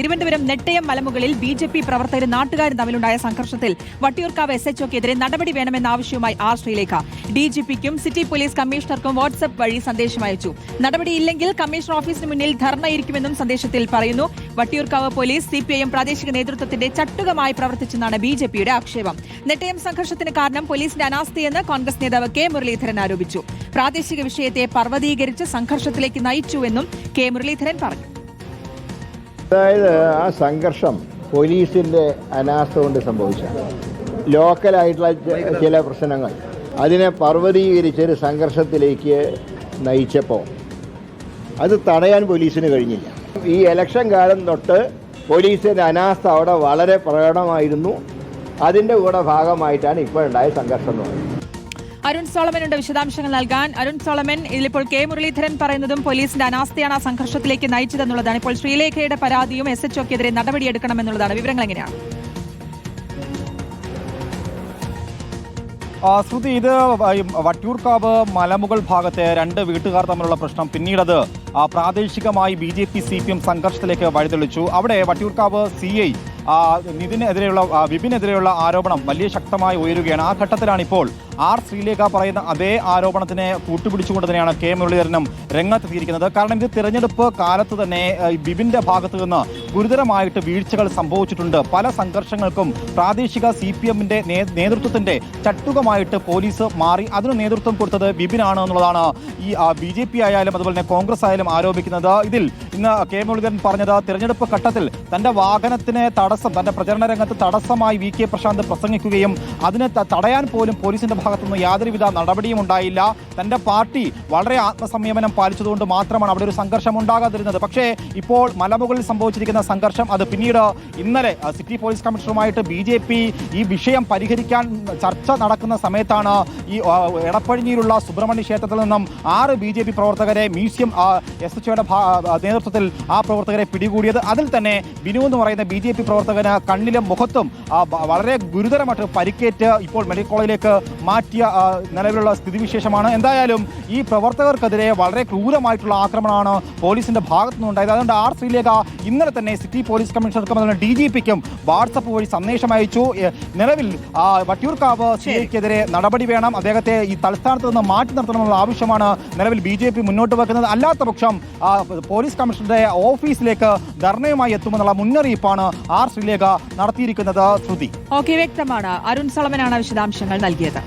തിരുവനന്തപുരം നെട്ടയം മലമുകളിൽ ബിജെപി പ്രവർത്തകരും നാട്ടുകാരും തമ്മിലുണ്ടായ സംഘർഷത്തിൽ വട്ടിയൂർക്കാവ് SHOക്കെതിരെ നടപടി വേണമെന്ന ആവശ്യവുമായി ആർ ശ്രീലേഖ DGPക്കും സിറ്റി പോലീസ് കമ്മീഷണർക്കും വാട്സ്ആപ്പ് വഴി സന്ദേശം അയച്ചു. നടപടിയില്ലെങ്കിൽ കമ്മീഷണർ ഓഫീസിന് മുന്നിൽ ധർണയിരിക്കുമെന്നും സന്ദേശത്തിൽ പറയുന്നു. വട്ടിയൂർക്കാവ് പോലീസ് CPIM പ്രാദേശിക നേതൃത്വത്തിന്റെ ചട്ടുകമായി പ്രവർത്തിച്ചെന്നാണ് BJPയുടെ ആക്ഷേപം. നെട്ടയം സംഘർഷത്തിന് കാരണം പോലീസിന്റെ അനാസ്ഥയെന്ന് കോൺഗ്രസ് നേതാവ് K മുരളീധരൻ ആരോപിച്ചു. പ്രാദേശിക വിഷയത്തെ പർവ്വതീകരിച്ച് സംഘർഷത്തിലേക്ക് നയിച്ചുവെന്നും K മുരളീധരൻ പറഞ്ഞു. അതായത് ആ സംഘർഷം പോലീസിന്റെ അനാസ്ഥ കൊണ്ട് സംഭവിച്ച ലോക്കലായിട്ടുള്ള ചില പ്രശ്നങ്ങൾ അതിനെ പർവ്വതീകരിച്ചൊരു സംഘർഷത്തിലേക്ക് നയിച്ചപ്പോൾ അത് തടയാൻ പോലീസിന് കഴിഞ്ഞില്ല. ഈ ഇലക്ഷൻ കാലം തൊട്ട് പോലീസിന്റെ അനാസ്ഥ അവിടെ വളരെ പ്രകടമായിരുന്നു. അതിൻ്റെ കൂടെ ഭാഗമായിട്ടാണ് ഇപ്പോഴുണ്ടായ സംഘർഷം എന്ന് പറയുന്നത്. അരുൺ സോളമനുണ്ട് വിശദാംശങ്ങൾ നൽകാൻ. അരുൺ സോളമൻ, ഇതിലിപ്പോൾ K മുരളീധരൻ പറയുന്നതും പോലീസിന്റെ അനാസ്ഥയാണ് ആ സംഘർഷത്തിലേക്ക് നയിച്ചതെന്നുള്ളതാണ്. ഇപ്പോൾ ശ്രീലേഖയുടെ പരാതിയും SHOക്കെതിരെ നടപടിയെടുക്കണമെന്നുള്ളതാണ്. വിവരങ്ങൾ എങ്ങനെയാണ്? ശ്രുതി, ഇത് വട്ടിയൂർക്കാവ് മലമുകൾ ഭാഗത്തെ രണ്ട് വീട്ടുകാർ തമ്മിലുള്ള പ്രശ്നം പിന്നീടത് പ്രാദേശികമായി BJP CPM സംഘർഷത്തിലേക്ക് വഴിതെളിച്ചു. അവിടെ വട്ടിയൂർക്കാവ് CI വിപിനെതിരെയുള്ള ആരോപണം വലിയ ശക്തമായി ഉയരുകയാണ്. ആ ഘട്ടത്തിലാണ് ഇപ്പോൾ ആർ ശ്രീലേഖ പറയുന്ന അതേ ആരോപണത്തിനെ കൂട്ടുപിടിച്ചുകൊണ്ട് തന്നെയാണ് K മുരളീധരനും രംഗത്തെത്തിയിരിക്കുന്നത്. കാരണം ഇത് തിരഞ്ഞെടുപ്പ് കാലത്ത് തന്നെ വിപിന്റെ ഭാഗത്തു നിന്ന് ഗുരുതരമായിട്ട് വീഴ്ചകൾ സംഭവിച്ചിട്ടുണ്ട്. പല സംഘർഷങ്ങൾക്കും പ്രാദേശിക CPMന്റെ നേതൃത്വത്തിന്റെ ചട്ടുകമായിട്ട് പോലീസ് മാറി. അതിന് നേതൃത്വം കൊടുത്തത് വിപിനാണ് എന്നുള്ളതാണ് ഈ BJP ആയാലും അതുപോലെ തന്നെ കോൺഗ്രസ് ആയാലും ആരോപിക്കുന്നത്. ഇതിൽ ഇന്ന് K മുരളീധരൻ പറഞ്ഞത് തിരഞ്ഞെടുപ്പ് ഘട്ടത്തിൽ തന്റെ വാഹനത്തിന് തന്റെ പ്രചരണ രംഗത്ത് തടസ്സമായി VK പ്രശാന്ത് പ്രസംഗിക്കുകയും അതിനെ തടയാൻ പോലും പോലീസിന്റെ ഭാഗത്തുനിന്ന് യാതൊരുവിധ നടപടിയും ഉണ്ടായില്ല. തന്റെ പാർട്ടി വളരെ ആത്മസംയമനം പാലിച്ചതുകൊണ്ട് മാത്രമാണ് അവിടെ ഒരു സംഘർഷം ഉണ്ടാകാതിരുന്നത്. പക്ഷേ ഇപ്പോൾ മലമുകളിൽ സംഭവിച്ചിരിക്കുന്ന സംഘർഷം അത് പിന്നീട് ഇന്നലെ സിറ്റി പോലീസ് കമ്മീഷണറുമായിട്ട് BJP ഈ വിഷയം പരിഹരിക്കാൻ ചർച്ച നടക്കുന്ന സമയത്താണ് ഈ എടപ്പഴിഞ്ഞിയിലുള്ള സുബ്രഹ്മണ്യ ക്ഷേത്രത്തിൽ നിന്നും 6 BJP പ്രവർത്തകരെ മ്യൂസിയം SHOയുടെ നേതൃത്വത്തിൽ ആ പ്രവർത്തകരെ പിടികൂടിയത്. അതിൽ തന്നെ ബിനു എന്ന് പറയുന്ന BJP പ്രവർത്തകന് കണ്ണിലും മുഖത്തും വളരെ ഗുരുതരമായിട്ട് പരിക്കേറ്റ് ഇപ്പോൾ മെഡിക്കൽ കോളേജിലേക്ക് മാറ്റിയ നിലവിലുള്ള സ്ഥിതിവിശേഷമാണ്. എന്തായാലും ഈ പ്രവർത്തകർക്കെതിരെ വളരെ ക്രൂരമായിട്ടുള്ള ആക്രമണമാണ് പോലീസിന്റെ ഭാഗത്തുനിന്നുണ്ടായത്. അതുകൊണ്ട് ആർ ശ്രീലേഖ ഇന്നലെ തന്നെ സിറ്റി പോലീസ് കമ്മീഷണർക്കും അതുപോലെ DGPക്കും വാട്സപ്പ് വഴി സന്ദേശം അയച്ചു. നിലവിൽ വട്ടിയൂർക്കാവ് CIക്കെതിരെ നടപടി വേണം, അദ്ദേഹത്തെ ഈ തലസ്ഥാനത്ത് നിന്ന് മാറ്റി നിർത്തണമെന്നുള്ള ആവശ്യമാണ് നിലവിൽ BJP മുന്നോട്ട് വെക്കുന്നത്. അല്ലാത്ത പക്ഷം പോലീസ് കമ്മീഷണറുടെ ഓഫീസിലേക്ക് ധർണയുമായി എത്തുമെന്നുള്ള മുന്നറിയിപ്പാണ് ആർ ശ്രീലേഖ നടത്തിയിരിക്കുന്നത്. ശ്രുതി, വ്യക്തമാണ്. അരുൺ സോളമനാണ് വിശദാംശങ്ങൾ നൽകിയത്.